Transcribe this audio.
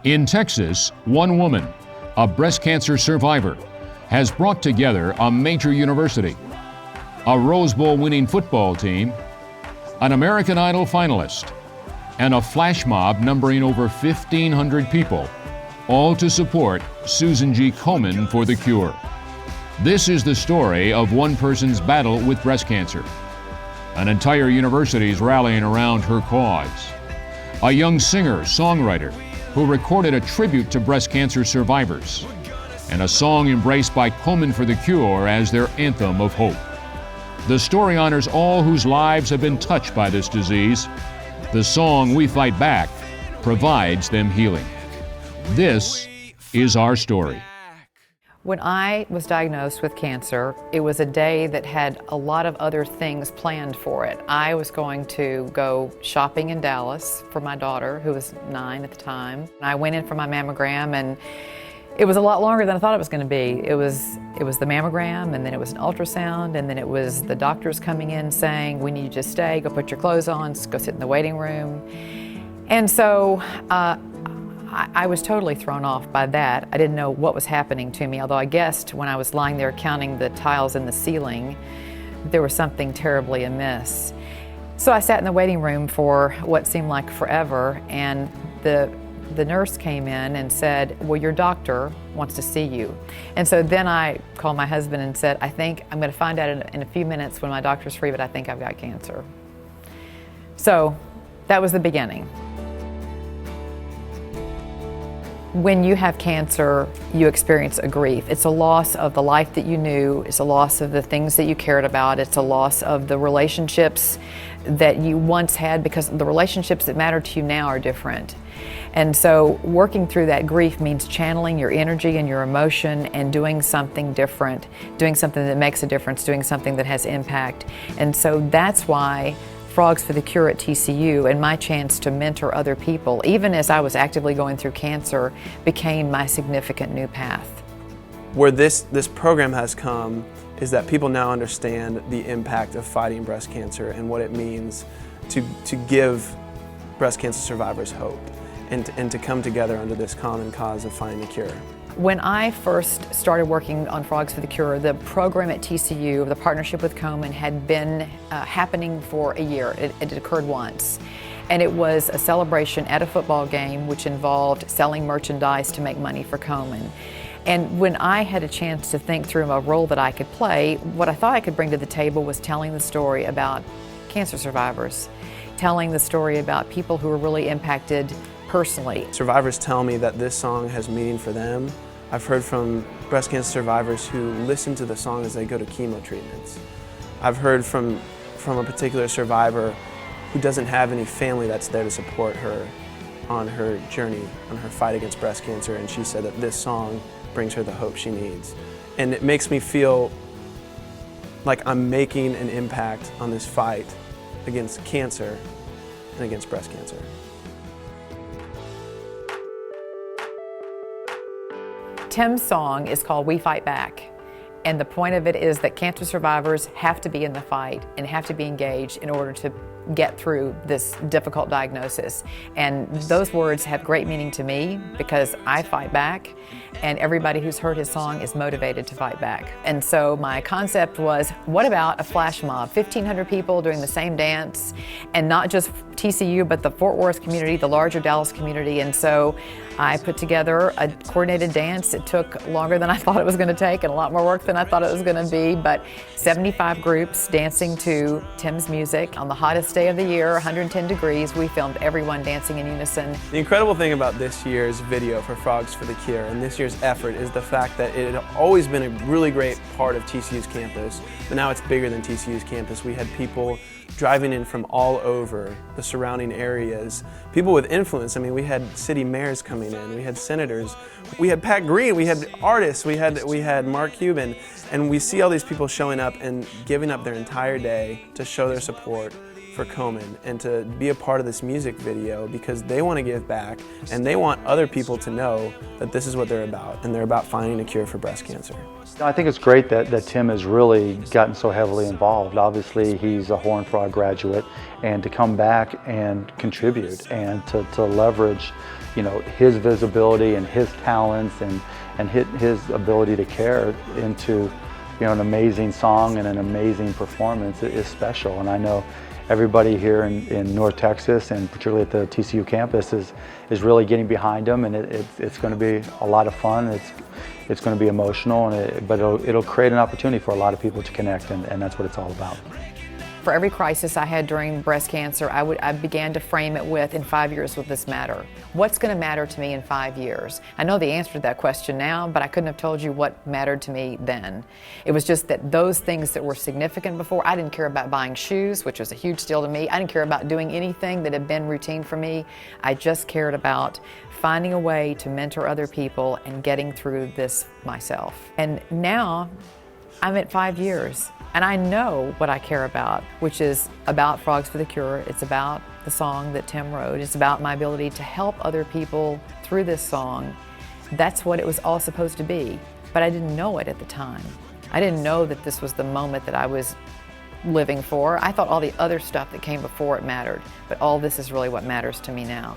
In Texas, one woman, a breast cancer survivor, has brought together a major university, a Rose Bowl winning football team, an American Idol finalist, and a flash mob numbering over 1,500 people, all to support Susan G. Komen for the cure. This is the story of one person's battle with breast cancer. An entire university is rallying around her cause. A young singer, songwriter, who recorded a tribute to breast cancer survivors, and a song embraced by Komen for the Cure as their anthem of hope. The story honors all whose lives have been touched by this disease. The song, We Fight Back, provides them healing. This is our story. When I was diagnosed with cancer, it was a day that had a lot of other things planned for it. I was going to go shopping in Dallas for my daughter, who was 9 at the time. I went in for my mammogram, and it was a lot longer than I thought it was going to be. It was the mammogram, and then it was an ultrasound, and then it was the doctors coming in saying, we need you to stay, go put your clothes on, go sit in the waiting room. And so I was totally thrown off by that. I didn't know what was happening to me, although I guessed when I was lying there counting the tiles in the ceiling, there was something terribly amiss. So I sat in the waiting room for what seemed like forever, and the nurse came in and said, well, your doctor wants to see you. And so then I called my husband and said, I think I'm going to find out in a few minutes when my doctor's free, but I think I've got cancer. So that was the beginning. When you have cancer, you experience a grief. It's a loss of the life that you knew. It's a loss of the things that you cared about. It's a loss of the relationships that you once had, because the relationships that matter to you now are different. And so working through that grief means channeling your energy and your emotion and doing something different, doing something that makes a difference, doing something that has impact. And so that's why Frogs for the Cure at TCU and my chance to mentor other people, even as I was actively going through cancer, became my significant new path. Where this program has come is that people now understand the impact of fighting breast cancer and what it means to give breast cancer survivors hope and to come together under this common cause of finding a cure. When I first started working on Frogs for the Cure, the program at TCU, the partnership with Komen, had been happening for a year. It occurred once. And it was a celebration at a football game which involved selling merchandise to make money for Komen. And when I had a chance to think through a role that I could play, what I thought I could bring to the table was telling the story about cancer survivors, telling the story about people who were really impacted personally. Survivors tell me that this song has meaning for them. I've heard from breast cancer survivors who listen to the song as they go to chemo treatments. I've heard from a particular survivor who doesn't have any family that's there to support her on her journey, on her fight against breast cancer, and she said that this song brings her the hope she needs. And it makes me feel like I'm making an impact on this fight against cancer and against breast cancer. Tim's song is called We Fight Back, and the point of it is that cancer survivors have to be in the fight and have to be engaged in order to get through this difficult diagnosis. And those words have great meaning to me because I fight back, and everybody who's heard his song is motivated to fight back. And so my concept was, what about a flash mob, 1,500 people doing the same dance, and not just TCU, but the Fort Worth community, the larger Dallas community. And so I put together a coordinated dance. It took longer than I thought it was going to take and a lot more work than I thought it was going to be, but 75 groups dancing to Tim's music. On the hottest day of the year, 110 degrees, we filmed everyone dancing in unison. The incredible thing about this year's video for Frogs for the Cure and this year's effort is the fact that it had always been a really great part of TCU's campus, but now it's bigger than TCU's campus. We had people driving in from all over the surrounding areas, people with influence. I mean, we had city mayors coming in, we had senators, we had Pat Green, we had artists, we had Mark Cuban, and we see all these people showing up and giving up their entire day to show their support for Komen and to be a part of this music video because they want to give back and they want other people to know that this is what they're about, and they're about finding a cure for breast cancer. I think it's great that Tim has really gotten so heavily involved. Obviously, he's a Horned Frog graduate, and to come back and contribute and to leverage, you know, his visibility and his talents and his ability to care into, you know, an amazing song and an amazing performance is special. And I know everybody here in North Texas, and particularly at the TCU campus, is really getting behind him, and it's going to be a lot of fun. It's going to be emotional, but it'll create an opportunity for a lot of people to connect, and that's what it's all about. For every crisis I had during breast cancer, I began to frame it with, in 5 years will this matter? What's going to matter to me in 5 years? I know the answer to that question now, but I couldn't have told you what mattered to me then. It was just that those things that were significant before, I didn't care about buying shoes, which was a huge deal to me. I didn't care about doing anything that had been routine for me. I just cared about finding a way to mentor other people and getting through this myself. And now I'm at 5 years. And I know what I care about, which is about Frogs for the Cure. It's about the song that Tim wrote. It's about my ability to help other people through this song. That's what it was all supposed to be. But I didn't know it at the time. I didn't know that this was the moment that I was living for. I thought all the other stuff that came before it mattered. But all this is really what matters to me now.